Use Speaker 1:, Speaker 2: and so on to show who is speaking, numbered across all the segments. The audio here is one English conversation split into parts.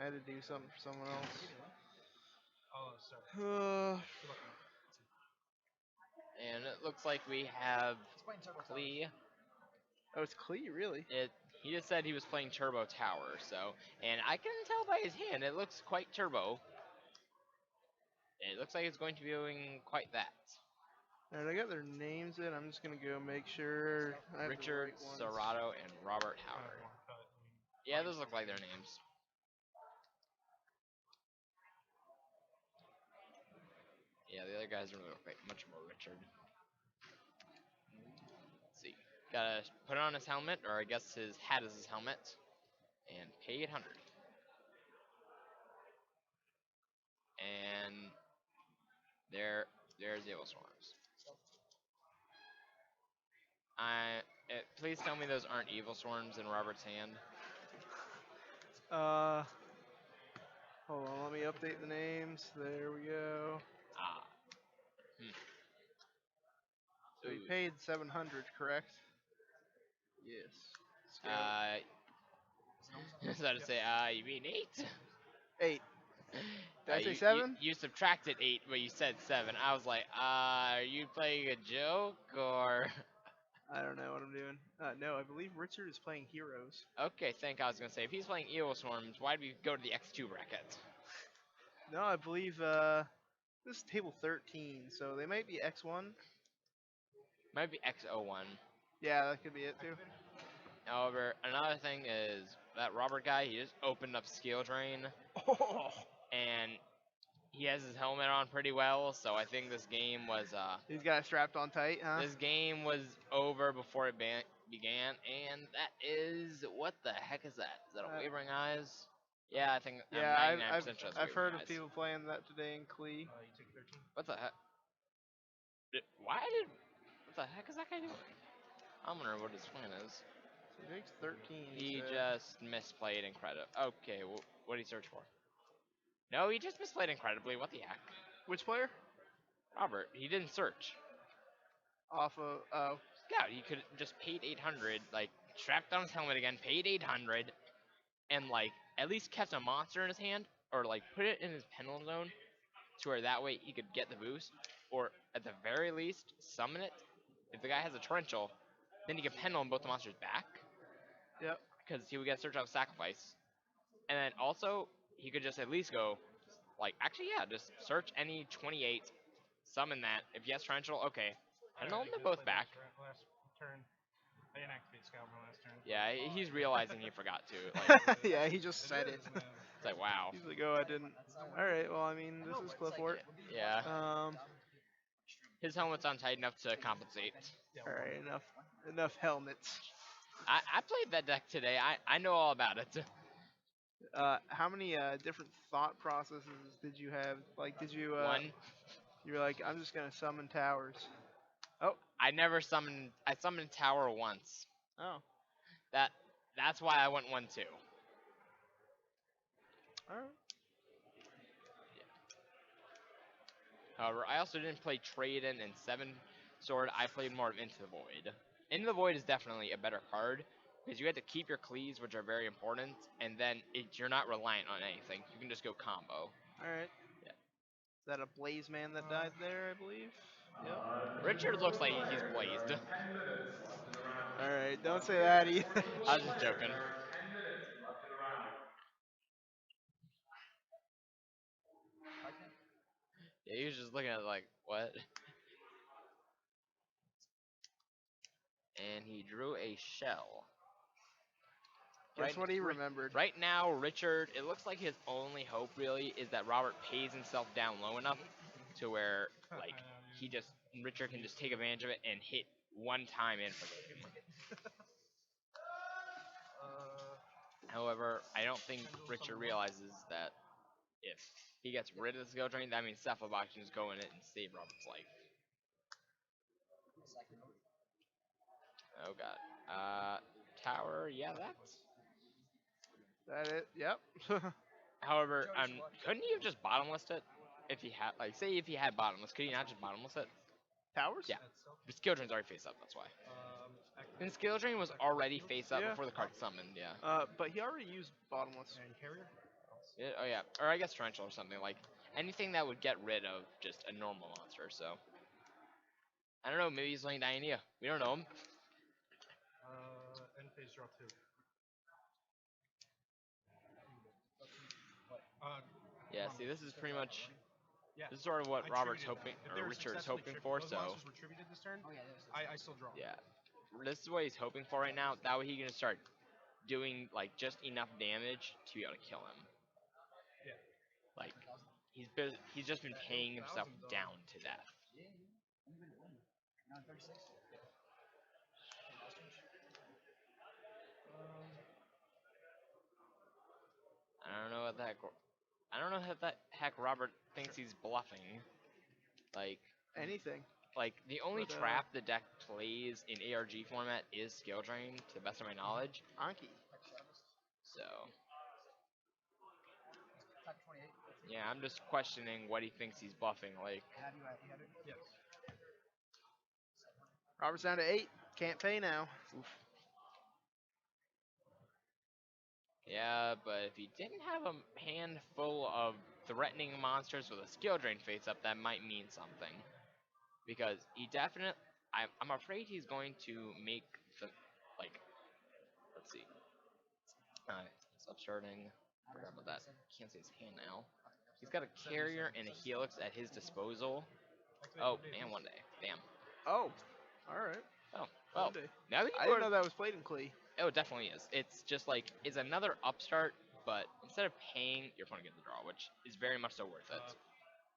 Speaker 1: I had to do something for someone else.
Speaker 2: Oh, sorry.
Speaker 1: Uh,
Speaker 3: And it looks like we have Klee.
Speaker 1: oh, it's Clee, really?
Speaker 3: He just said he was playing Turbo Tower, so, and I can tell by his hand, it looks quite turbo. It looks like it's going to be doing quite that.
Speaker 1: Alright, I got their names in. I'm just gonna go make sure I have the
Speaker 3: Richard,
Speaker 1: right ones.
Speaker 3: Serrato, and Robert Howard. Yeah, those look like their names. Yeah, the other guys are much more Richard. Let's see. Gotta put on his helmet, or I guess his hat is his helmet, and pay 800. And there's the Evil Swarms. Please tell me those aren't Evil Swarms in Robert's hand.
Speaker 1: Uh, hold on, let me update the names. There we go.
Speaker 3: Ah.
Speaker 1: So he
Speaker 3: Ooh.
Speaker 1: paid 700, correct? Yes.
Speaker 3: So to say, you mean 8?
Speaker 1: 8. Did I say
Speaker 3: you,
Speaker 1: 7?
Speaker 3: You subtracted 8, but you said 7. I was like, are you playing a joke, or?
Speaker 1: I don't know what I'm doing. No, I believe Richard is playing Heroes.
Speaker 3: Okay, I was gonna say, if he's playing Evil Swarms, why do we go to the X2 bracket?
Speaker 1: No, I believe this is table 13, so they might be X1.
Speaker 3: Might be X01.
Speaker 1: Yeah, that could be it too.
Speaker 3: However, another thing is that Robert guy, he just opened up Skill Drain,
Speaker 1: Oh,
Speaker 3: and he has his helmet on pretty well, so I think this game was
Speaker 1: he's got it strapped on tight, huh?
Speaker 3: this game was over before it began, and that is, what the heck is that? Is that a Wavering Eyes? Yeah, I think
Speaker 1: Yeah,
Speaker 3: I'm 99% sure it's
Speaker 1: I've heard
Speaker 3: Wavering
Speaker 1: of
Speaker 3: Eyes.
Speaker 1: people playing that today in Clee.
Speaker 2: You take 13.
Speaker 3: What the heck? What the heck is that guy doing? I'm wondering what his plan is.
Speaker 1: He takes 13.
Speaker 3: He
Speaker 1: so-
Speaker 3: just misplayed incredible. Okay, what did he search for? No, he just misplayed incredibly. What the heck?
Speaker 1: Which player?
Speaker 3: Robert, he didn't search.
Speaker 1: Off of
Speaker 3: Yeah, he could just paid 800, like strapped on his helmet again, paid 800, and like at least kept a monster in his hand, or like put it in his pendulum zone, to where that way he could get the boost, or at the very least summon it. If the guy has a torrential, then he can pendulum both the monsters back.
Speaker 1: Yep.
Speaker 3: Because he would get search out sacrifice, and then also he could just at least go, like, actually yeah, just search any 28, summon that. If he has torrential, okay, pendulum them both back.
Speaker 2: Last turn. I didn't activate Scalper last turn.
Speaker 3: Yeah, he's realizing he forgot to. Like,
Speaker 1: yeah, he just said it.
Speaker 3: it's like, wow.
Speaker 1: He's like, oh, I didn't. All right, well, I mean, this is Clifford.
Speaker 3: Yeah.
Speaker 1: Um.
Speaker 3: His helmet's on tight enough to compensate.
Speaker 1: All right, enough helmets.
Speaker 3: I played that deck today. I know all about it.
Speaker 1: How many different thought processes did you have? Like, did you?
Speaker 3: One.
Speaker 1: You were like, I'm just gonna summon towers. Oh.
Speaker 3: I never summoned. I summoned tower once.
Speaker 1: Oh.
Speaker 3: That's why I went 1-2.
Speaker 1: All right.
Speaker 3: However, I also didn't play Trade-In and 7 Sword. I played more of Into the Void. Into the Void is definitely a better card, because you have to keep your cleaves, which are very important, and then you're not reliant on anything. You can just go combo.
Speaker 1: Alright.
Speaker 3: Yeah.
Speaker 1: Is that a Blaze Man that died there, I believe? Yep.
Speaker 3: Richard looks like he's blazed.
Speaker 1: Alright, don't say that either.
Speaker 3: I was just joking. Yeah, he was just looking at it like, what? And he drew a shell.
Speaker 1: Guess what he remembered.
Speaker 3: Right now, Richard, it looks like his only hope really is that Robert pays himself down low enough to where, like, Richard can just take advantage of it and hit one time in for the game. However, I don't think Richard realizes that if he gets rid of the skill drain, that means Cephalbox can just go in it and save Robert's life. Oh god. Tower, yeah, that's...
Speaker 1: That it? Yep.
Speaker 3: However, couldn't he have just bottomless it? If he had, like, say if he had bottomless, could he not just bottomless it?
Speaker 1: Towers?
Speaker 3: Yeah. The skill drain's already face up, that's why. And skill drain was already face up before the card summoned, yeah.
Speaker 1: But he already used bottomless.
Speaker 3: Yeah, oh yeah, or I guess torrential or something like anything that would get rid of just a normal monster. So I don't know. Maybe he's playing Dianea. We don't know him.
Speaker 2: End phase draw 2.
Speaker 3: Yeah. See, this is pretty much.
Speaker 2: Yeah.
Speaker 3: This is sort of what
Speaker 2: I
Speaker 3: Robert's
Speaker 2: tributed
Speaker 3: hoping,
Speaker 2: them. If they
Speaker 3: or
Speaker 2: were
Speaker 3: Richard's
Speaker 2: successfully
Speaker 3: hoping for.
Speaker 2: those
Speaker 3: So
Speaker 2: monsters were tributed this turn. I still draw.
Speaker 3: yeah, this is what he's hoping for right now. That way he can start doing like just enough damage to be able to kill him.
Speaker 2: Yeah.
Speaker 3: Like he's just been paying himself down to death. I don't know what that. I don't know if that heck Robert thinks he's bluffing. Like
Speaker 1: Anything.
Speaker 3: the only
Speaker 1: But,
Speaker 3: trap the deck plays in ARG format is skill drain, to the best of my knowledge.
Speaker 1: Anki.
Speaker 3: So yeah, I'm just questioning what he thinks he's bluffing. Like
Speaker 2: Yes.
Speaker 1: Robert's down to 8. Can't pay now.
Speaker 3: oof. Yeah, but if he didn't have a hand full of threatening monsters with a skill drain face up, that might mean something. Because he definitely, I'm afraid he's going to make the, like, let's see. Stop starting. Forgot about that. Can't see his hand now. He's got a carrier and a helix at his disposal. Oh, and one day. Damn.
Speaker 1: Oh. Alright.
Speaker 3: Oh, well.
Speaker 1: One day.
Speaker 3: Now that
Speaker 1: I
Speaker 3: you
Speaker 1: didn't know that was played in Klee.
Speaker 3: Oh, it definitely is. It's just like, it's another upstart, but instead of paying, your opponent gets the draw, which is very much so worth it.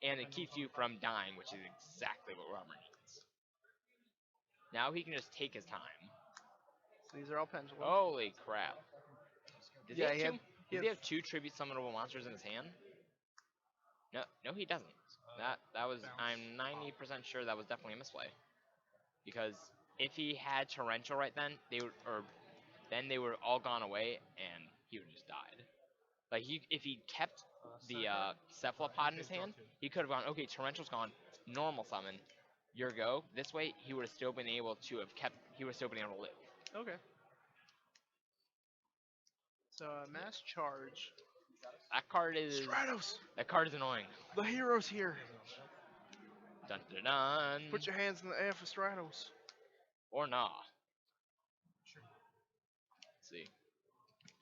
Speaker 3: And it keeps you from dying, which is exactly what Robert needs. Now he can just take his time.
Speaker 1: So these are all pendulums.
Speaker 3: Holy crap. Does
Speaker 1: Yeah,
Speaker 3: he
Speaker 1: he
Speaker 3: have
Speaker 1: had-
Speaker 3: two,
Speaker 1: he
Speaker 3: does he
Speaker 1: had-
Speaker 3: have two tribute summonable monsters in his hand? No, he doesn't. That was, I'm 90% sure that was definitely a misplay. Because if he had torrential right then, then they would have all gone away and he would have just died. Like if he kept the cephalopod in his hand, he could have gone, okay, torrential's gone, normal summon, your go. This way he would have still been able to live.
Speaker 1: Okay. So mass charge.
Speaker 3: That card is
Speaker 1: Stratos!
Speaker 3: annoying.
Speaker 1: The hero's here.
Speaker 3: Dun dun dun.
Speaker 1: Put your hands in the air for Stratos.
Speaker 3: Or nah. Let's see.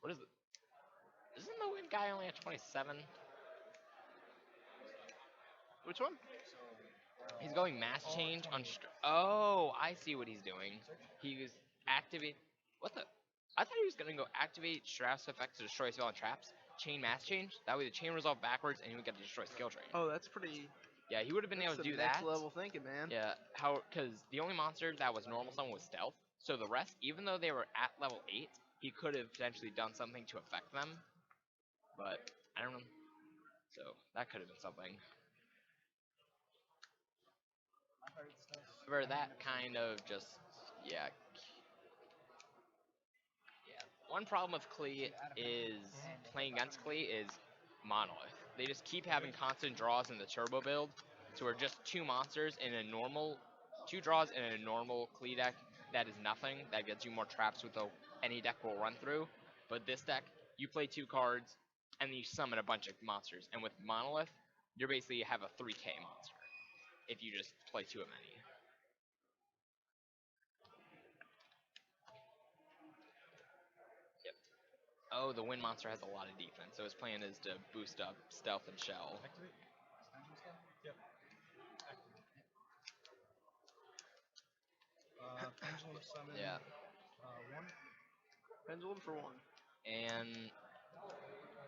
Speaker 3: What is it? Isn't the win guy only at 27?
Speaker 1: Which one?
Speaker 3: He's going mass change on. Oh, I see what he's doing. He was activate. What the? I thought he was gonna go activate Strauss effect to destroy spell and traps. Chain mass change. That way the chain resolve backwards and he would get to destroy skill drain.
Speaker 1: Oh, that's pretty.
Speaker 3: Yeah, he would have been able to do
Speaker 1: next
Speaker 3: that.
Speaker 1: level thinking, man.
Speaker 3: Yeah, because the only monster that was normal summon was stealth. So the rest, even though they were at level 8, he could have potentially done something to affect them. But I don't know. So that could have been something. For that kind of just, yeah. One problem with Klee is, playing against Klee is Monolith. They just keep having constant draws in the turbo build, so we're just two draws in a normal Klee deck, that is nothing, that gets you more traps with any deck will run through. But this deck, you play 2 cards, and then you summon a bunch of monsters, and with Monolith, you basically have a 3k monster, if you just play 2 of any. Oh, the wind monster has a lot of defense, so his plan is to boost up stealth and shell.
Speaker 2: Activate. Yep. Activate. Pendulum summon.
Speaker 3: Yeah.
Speaker 2: 1.
Speaker 1: Pendulum for 1.
Speaker 3: And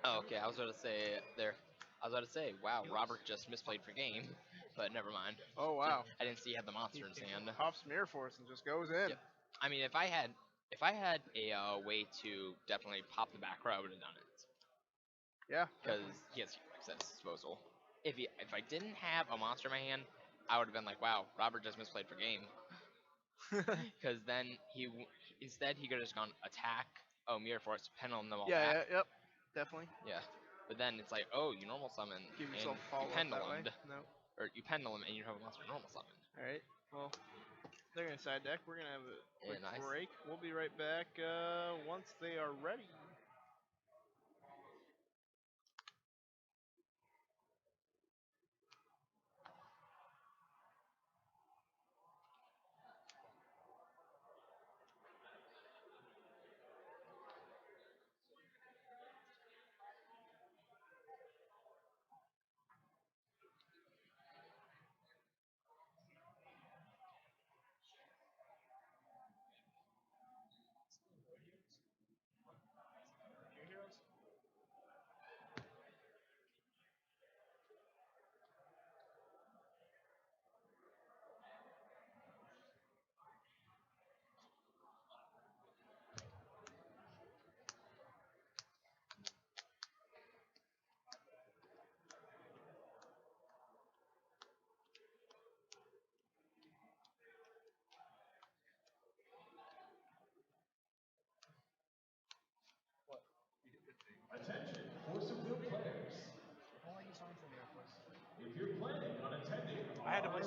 Speaker 3: oh, okay, I was about to say, wow, Robert just misplayed for game, but never mind.
Speaker 1: Oh wow.
Speaker 3: I didn't see he had the monster in his hand.
Speaker 1: Pops Mirror Force and just goes in.
Speaker 3: Yep. I mean, if I had a way to definitely pop the back row, I would have done it.
Speaker 1: Yeah.
Speaker 3: Because he has Helix at his disposal. If I didn't have a monster in my hand, I would have been like, wow, Robert just misplayed for game. Because then instead he could have just gone attack. Oh, Mirror Force, pendulum them all back.
Speaker 1: Yeah, yep. Definitely.
Speaker 3: Yeah. But then it's like, oh, you normal summon
Speaker 1: Give
Speaker 3: and
Speaker 1: yourself
Speaker 3: you
Speaker 1: follow up that way.
Speaker 3: pendulumed.
Speaker 1: No.
Speaker 3: Or you pendulum and you have a monster normal summon.
Speaker 1: Alright. Well, they're going to side deck. We're going to have a quick
Speaker 3: nice.
Speaker 1: break. We'll be right back once they are ready.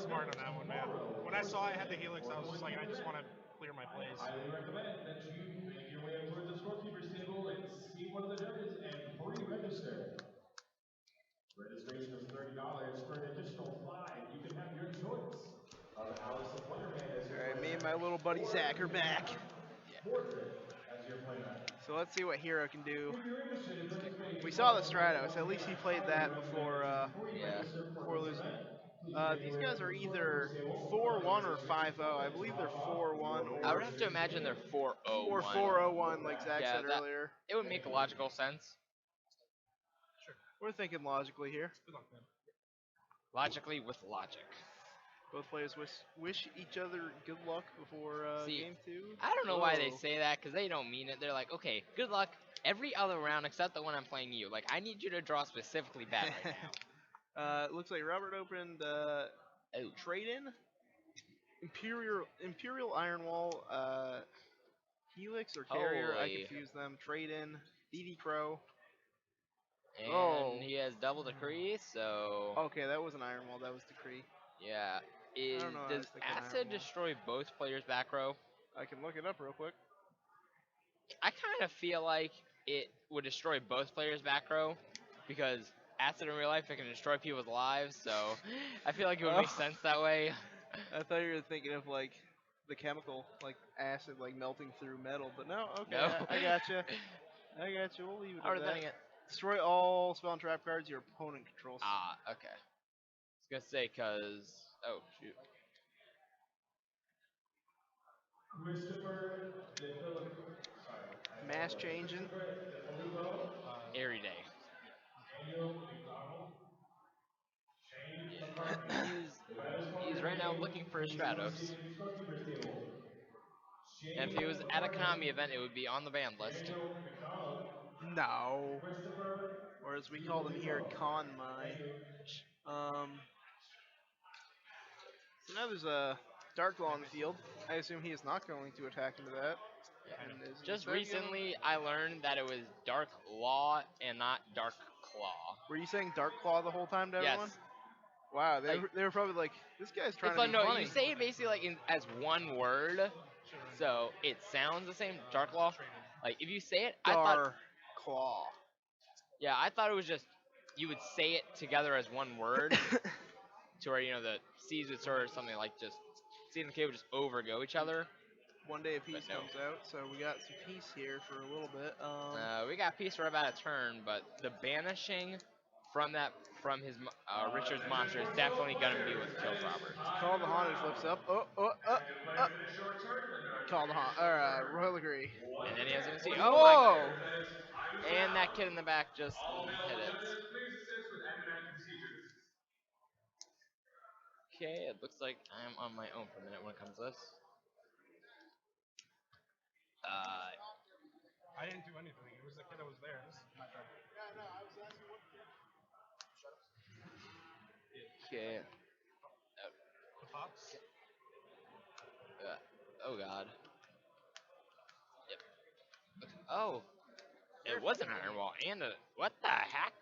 Speaker 2: smart on that one, man. When I saw I had the Helix, I was just like, I just want to clear my plays.
Speaker 4: Highly recommend that you make your way over to the scorekeeper's table and see one of the judges and pre-register. Registration is $30. For an additional $5, you can have your choice of Alice the Playerman as your
Speaker 1: All right, me and
Speaker 4: playmat,
Speaker 1: my little buddy
Speaker 4: or
Speaker 1: Zach are
Speaker 4: you can
Speaker 1: back.
Speaker 4: have Portrait as your playmat.
Speaker 1: So let's see what hero can do.
Speaker 4: If you're interested in participating,
Speaker 1: We
Speaker 4: in
Speaker 1: saw
Speaker 4: one
Speaker 1: the
Speaker 4: of the tournaments,
Speaker 1: Stratos. At
Speaker 4: once
Speaker 1: least he
Speaker 4: again, I
Speaker 1: played
Speaker 4: highly
Speaker 1: that
Speaker 4: recommend
Speaker 1: before
Speaker 4: that you pre-register for this
Speaker 1: losing.
Speaker 4: event. Please make
Speaker 1: These
Speaker 4: your way
Speaker 1: guys
Speaker 4: over
Speaker 1: are
Speaker 4: to the
Speaker 1: either
Speaker 4: scorekeeper's table.
Speaker 1: 4-1 or
Speaker 4: Registration
Speaker 1: 5-0. I
Speaker 4: is
Speaker 1: believe they're
Speaker 4: drop off.
Speaker 1: 4-1
Speaker 3: I would
Speaker 1: or
Speaker 3: have to imagine they're 4-0-1.
Speaker 1: or 4-0-1, like Zach
Speaker 3: Yeah,
Speaker 1: said
Speaker 3: that-
Speaker 1: earlier.
Speaker 3: It would make logical sense.
Speaker 1: We're thinking logically here.
Speaker 2: Good luck, man.
Speaker 3: Logically with logic.
Speaker 1: Both players wish each other good luck before
Speaker 3: See,
Speaker 1: game 2.
Speaker 3: I don't know why they
Speaker 1: Whoa.
Speaker 3: say that, because they don't mean it. They're like, okay, good luck every other round except the one I'm playing you. Like, I need you to draw specifically bad right now.
Speaker 1: It looks like Robert opened
Speaker 3: Oh.
Speaker 1: trade-in, Imperial Iron Wall, Helix or Carrier. I
Speaker 3: Holy.
Speaker 1: confuse them. Trade-in, DD Crow.
Speaker 3: And
Speaker 1: Oh.
Speaker 3: he has double decree, so
Speaker 1: Okay, that was an Iron Wall. That was Decree.
Speaker 3: yeah.
Speaker 1: don't know, I
Speaker 3: Does
Speaker 1: was thinking Iron
Speaker 3: acid
Speaker 1: Wall.
Speaker 3: destroy both players' back row?
Speaker 1: I can look it up real quick.
Speaker 3: I kind of feel like it would destroy both players' back row because acid in real life it can destroy people's lives. So I feel like it would make
Speaker 1: Oh.
Speaker 3: sense that way.
Speaker 1: I thought you were thinking of like the chemical, like acid, like melting through metal. But no, okay,
Speaker 3: No.
Speaker 1: I gotcha. I gotcha. We'll leave it
Speaker 3: Or
Speaker 1: at
Speaker 3: then
Speaker 1: that.
Speaker 3: again,
Speaker 1: Destroy all spell and trap cards your opponent controls.
Speaker 3: okay. I was gonna say cause shoot.
Speaker 4: Christopher
Speaker 1: Mass changing.
Speaker 3: Every day.
Speaker 4: Daniel McDonald. Shane McCarthy.
Speaker 3: He's right now looking for a Stratos.
Speaker 4: Scorekeeper's table.
Speaker 3: And if he was at a Konami event, it would be on the ban list.
Speaker 4: Daniel McDonald.
Speaker 1: No.
Speaker 4: Christopher.
Speaker 1: Or as we call them here, Con My. So now there's a Dark Law in the field. I assume he is not going to attack into that. And is
Speaker 3: Just
Speaker 1: instead
Speaker 3: recently, I learned that it was Dark Law and not Dark Claw.
Speaker 1: Were you saying Dark Claw the whole time to
Speaker 3: Yes.
Speaker 1: everyone? Wow, they,
Speaker 3: Like-
Speaker 1: they were probably like, this guy's trying
Speaker 3: It's
Speaker 1: to
Speaker 3: like
Speaker 1: be
Speaker 3: no,
Speaker 1: funny.
Speaker 3: you say it basically like as one word, so it sounds the same. Dark Law. Like if you say it, I thought
Speaker 1: Dark Claw.
Speaker 3: yeah, I thought it was just you would say it together as one word, to where the C's would sort of something like just C and K would just overgo each other.
Speaker 1: One day a piece
Speaker 3: no.
Speaker 1: comes out, so we got some peace here for a little bit.
Speaker 3: We got peace for about a turn, but the banishing from his Richard's monster is definitely gonna be what kills Robert.
Speaker 1: Call the Haunted flips up. Call the Haunted. Royal Agree.
Speaker 3: And then he has MC.
Speaker 1: Whoa!
Speaker 3: Oh my! And that kid in the back just hit it. Okay, it looks like I'm on my own for a minute when it comes to this.
Speaker 2: I didn't do anything. It was the kid that was there. This is my turn.
Speaker 3: Okay.
Speaker 2: The pops.
Speaker 3: Oh god. Yep. Oh. It was an iron wall and a what the heck?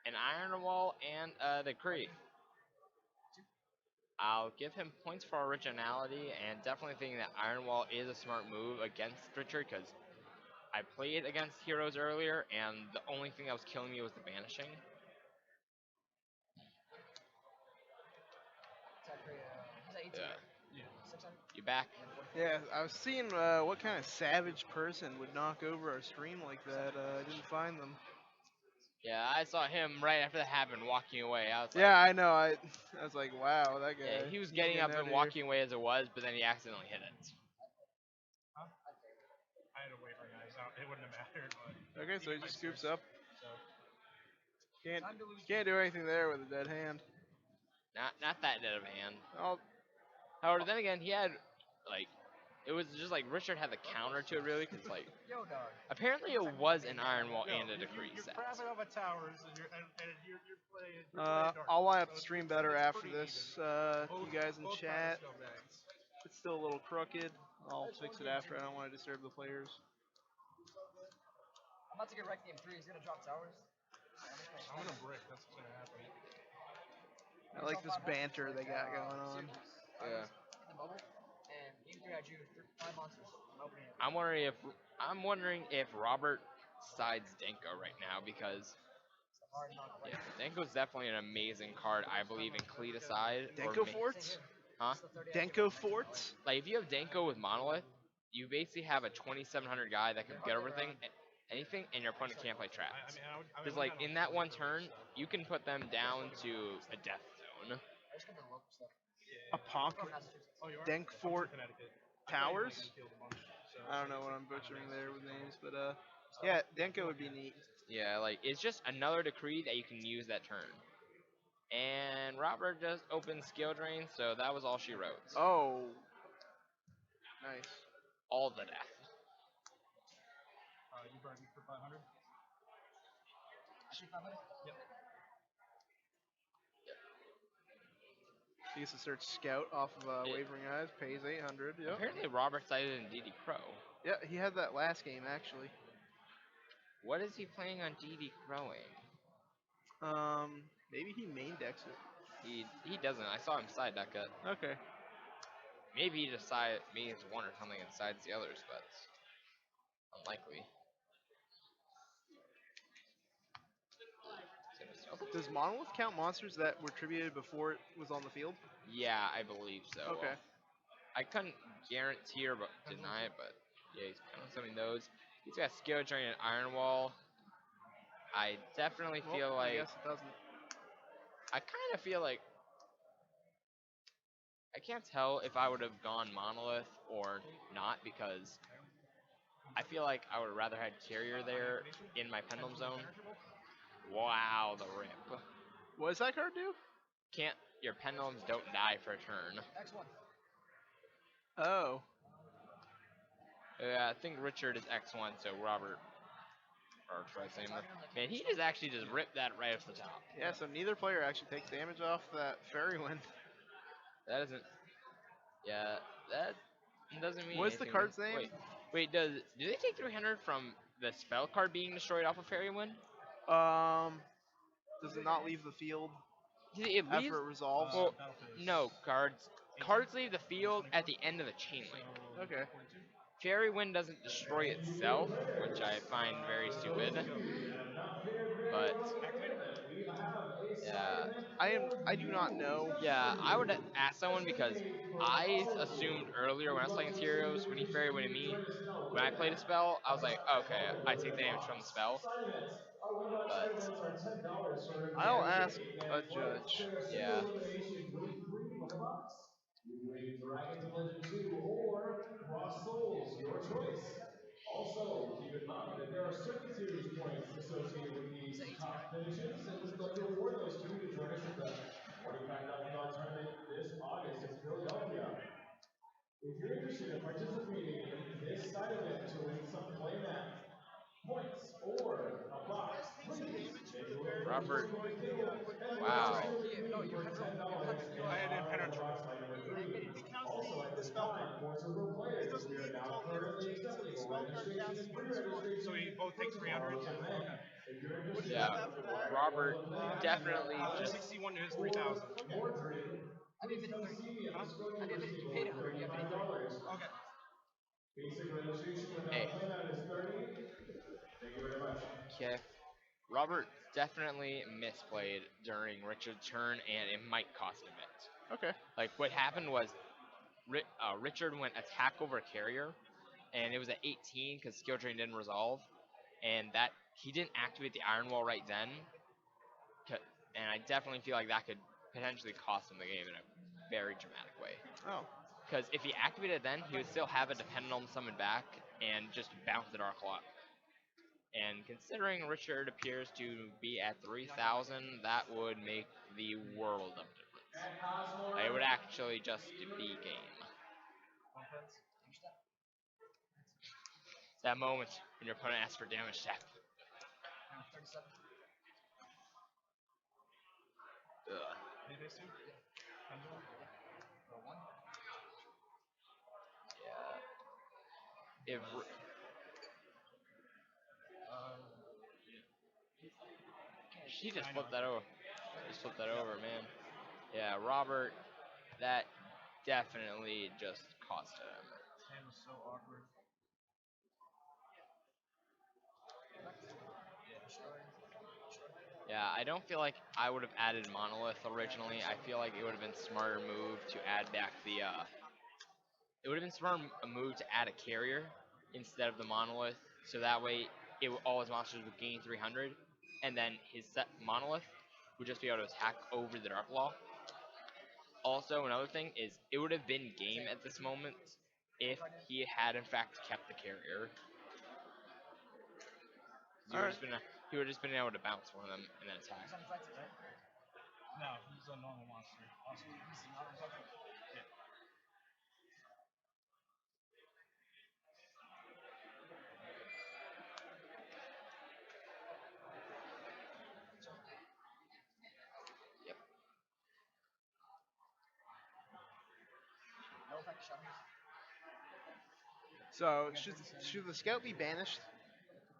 Speaker 3: An iron wall and a decree. I'll give him points for originality and definitely thinking that iron wall is a smart move against Richard because I played against heroes earlier and the only thing that was killing me was the banishing. Yeah. You back?
Speaker 1: Yeah, I was seeing what kind of savage person would knock over our stream like that. I didn't find them.
Speaker 3: Yeah, I saw him right after that happened walking away. I was like,
Speaker 1: Yeah, I know. I was like, wow, that guy.
Speaker 3: yeah, he was
Speaker 1: he's
Speaker 3: getting up
Speaker 1: out
Speaker 3: and
Speaker 1: of
Speaker 3: walking away as it was, but then he accidentally hit it.
Speaker 2: I had to wait for guys out. It wouldn't have mattered. But
Speaker 1: Here. Okay, so he just scoops up.
Speaker 2: So
Speaker 1: Can't do anything there with a dead hand.
Speaker 3: Not that dead of a hand.
Speaker 1: I'll,
Speaker 3: However, then again, he had like it was just like Richard had the counter to it really, because like apparently it was an iron wall and a decree
Speaker 2: You're
Speaker 3: set.
Speaker 2: crapping over towers, and you're playing.
Speaker 1: I'll line up the stream better after this. You guys in chat. It's still a little crooked. I'll fix it after. I don't want to disturb the players.
Speaker 5: I'm about to get wrecked game 3. He's gonna drop towers.
Speaker 2: I'm gonna brick. That's what's gonna happen.
Speaker 1: I like this banter they got going on.
Speaker 3: Yeah. I'm wondering if Robert sides Denko right now because yeah, Denko's definitely an amazing card. I believe in Cleat aside.
Speaker 1: Denko Forts?
Speaker 3: Huh?
Speaker 1: Denko Forts?
Speaker 3: Like if you have Denko with Monolith, you basically have a 2700 guy that can get everything, anything, and your opponent can't play traps. Because like in that one turn, you can put them down to a death zone.
Speaker 1: A Ponk Denk Fort Towers? I don't know what I'm butchering there with names, but yeah, Denko would be neat.
Speaker 3: Yeah, like it's just another decree that you can use that turn. And Robert just opened skill drain, so that was all she wrote.
Speaker 1: Oh, nice.
Speaker 3: All the death.
Speaker 2: You burned me for 500? Yep.
Speaker 1: He gets to search Scout off of Wavering Eyes, pays 800. Yep.
Speaker 3: Apparently Robert cited in DD Crow.
Speaker 1: Yeah, he had that last game actually.
Speaker 3: What is he planning on DD Crowing?
Speaker 1: Maybe he main decks it.
Speaker 3: He doesn't. I saw him side deck it.
Speaker 1: Okay.
Speaker 3: Maybe he just means one or something and sides the others, but unlikely.
Speaker 1: Does Monolith count monsters that were tributed before it was on the field?
Speaker 3: Yeah, I believe so.
Speaker 1: Okay.
Speaker 3: I couldn't guarantee or deny it, but yeah, he's kind of something those. He's got skill drain and Iron Wall. I definitely feel like.
Speaker 1: I guess it doesn't.
Speaker 3: I kind of feel like. I can't tell if I would have gone Monolith or not because I feel like I would have rather had Carrier there in my Pendulum Zone. Wow, the rip.
Speaker 1: What does that card do?
Speaker 3: Your Pendulums don't die for a turn.
Speaker 1: Oh.
Speaker 3: Yeah, I think Richard is X1, so Robert. Or should I say, man, he just actually just ripped that right off the top.
Speaker 1: Yeah, so neither player actually takes damage off that Fairy Wind.
Speaker 3: That isn't. Yeah, that doesn't mean.
Speaker 1: What's the
Speaker 3: anything.
Speaker 1: card's name?
Speaker 3: Wait, do they take 300 from the spell card being destroyed off of Fairy Wind?
Speaker 1: Does it not leave the field
Speaker 3: It leaves,
Speaker 1: after it resolves?
Speaker 3: well, no, cards leave the field at the end of the chain link.
Speaker 1: Okay.
Speaker 3: Fairy Wind doesn't destroy itself, which I find very stupid. But yeah,
Speaker 1: I do not know.
Speaker 3: yeah, I would ask someone because I assumed earlier when I was playing Tyrios, when he Fairy Winded me, when I played a spell, I was like, okay, I take damage from the spell. But
Speaker 1: I'll ask a judge.
Speaker 3: yeah.
Speaker 4: Dragons of Legend 2 or Cross Souls, your choice. Also, keep in mind that there are certain series points associated with these top finishes, and we'd love to award those to you to join us at the $45,000 tournament this August in Philadelphia. If you're interested in participating in this side event to win some playmat, points, or a box, please make your way over
Speaker 3: Robert.
Speaker 4: to the table and
Speaker 3: Wow.
Speaker 4: register with me for $10 in
Speaker 2: I had
Speaker 4: our
Speaker 2: impenetrable.
Speaker 4: box line number 3. Also at this time, for Tour players, we are now currently accepting registration and pre-registration
Speaker 2: So we both take
Speaker 4: for
Speaker 2: 300?
Speaker 4: tomorrow's event. If you're interested
Speaker 3: Yeah, Robert definitely just.
Speaker 2: 261 to his 3,000.
Speaker 4: more dream, please come see me at the scorekeeper's table for $35.
Speaker 2: Okay.
Speaker 4: Basic registration without
Speaker 3: Hey.
Speaker 4: playmat is $30. Thank you very much.
Speaker 3: Okay. Robert definitely misplayed during Richard's turn, and it might cost him it.
Speaker 1: Okay.
Speaker 3: Like, what happened was Richard went attack over carrier, and it was at 18 because skill drain didn't resolve, and that he didn't activate the Iron Wall right then. And I definitely feel like that could potentially cost him the game in a very dramatic way.
Speaker 1: Oh.
Speaker 3: Because if he activated it then, he would still have a Dependent summoned back and just bounce the Dark Clock. And considering Richard appears to be at 3,000, that would make the world of difference. It would actually just be game. That moment when your opponent asks for damage step. Yeah. She just flipped that over. Just flipped that over, man. Yeah, Robert, that definitely just cost him.
Speaker 2: His hand was so awkward.
Speaker 3: Yeah, I don't feel like I would have added Monolith originally. I feel like it would have been smarter move to add back the. It would have been smarter a move to add a carrier instead of the Monolith, so that way all his monsters would gain 300, and then his set Monolith would just be able to attack over the Dark Law. Also, another thing is it would have been game at this moment if he had in fact kept the carrier. He would have just been able to bounce one of them and then attack.
Speaker 2: No, he's a normal monster. Awesome. Yeah.
Speaker 3: Yep.
Speaker 1: So should the scout be banished?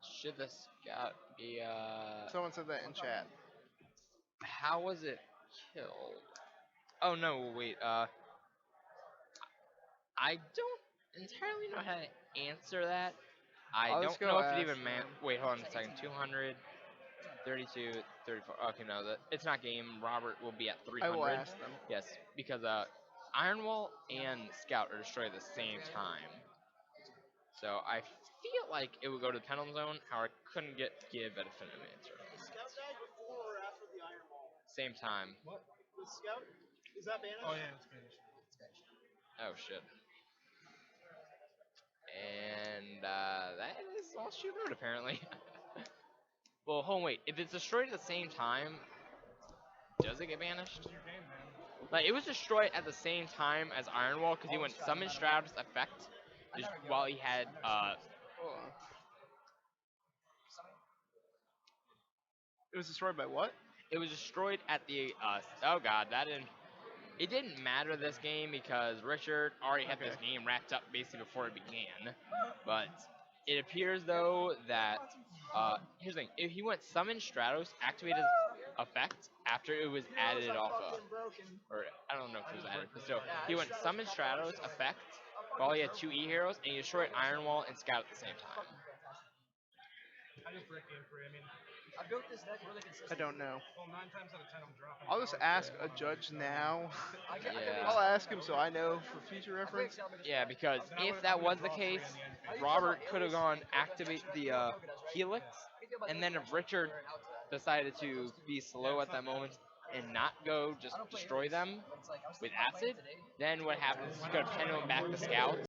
Speaker 3: Should the scout be
Speaker 1: Someone said that in chat.
Speaker 3: How was it killed? Oh no, wait, I don't entirely know how to answer that. I
Speaker 1: I'll
Speaker 3: don't
Speaker 1: just go
Speaker 3: know if it
Speaker 1: ask
Speaker 3: even
Speaker 1: them.
Speaker 3: wait, hold on a second. 200, 32, 34. Okay, no, it's not game. Robert will be at 300.
Speaker 1: I will ask them.
Speaker 3: Yes, because Iron Wall and Scout are destroyed at the same time. So I feel like it would go to the Pendulum Zone. However, I couldn't give a definitive answer.
Speaker 5: The scout died before or after the Iron Wall?
Speaker 3: Same time.
Speaker 2: What?
Speaker 5: The scout? Is that banished?
Speaker 2: Oh yeah, it's finished.
Speaker 3: Oh shit. And that is all she wrote apparently. Well, hold on, wait. If it's destroyed at the same time, does it get banished?
Speaker 2: It's your game, man.
Speaker 3: Like it was destroyed at the same time as Iron Wall because he went Summon Stratus effect just while he had
Speaker 1: Hold on. It was destroyed by what?
Speaker 3: It was destroyed at the oh god, that didn't. It didn't matter this game because Richard already had this game wrapped up basically before it began. But it appears though that here's the thing: if he went Summon Stratos, activated his effect after it was added off of, or I don't know if it was added, but still, he went Summon Stratos effect while he had 2 E heroes, and he destroyed Iron Wall and Scout at the same time.
Speaker 2: I just brick game for you. I mean,
Speaker 5: I built this deck really consistent.
Speaker 1: I don't know.
Speaker 2: well, 9 times out of 10 I'm dropping.
Speaker 1: I'll just ask a judge now.
Speaker 3: Yeah.
Speaker 1: I'll ask him so I know for future reference.
Speaker 3: Yeah, because if that was the case, Robert could have gone activate the Helix, and then if Richard decided to be slow at that moment and not go just destroy them with acid, then what happens is you could have pendulum back the scouts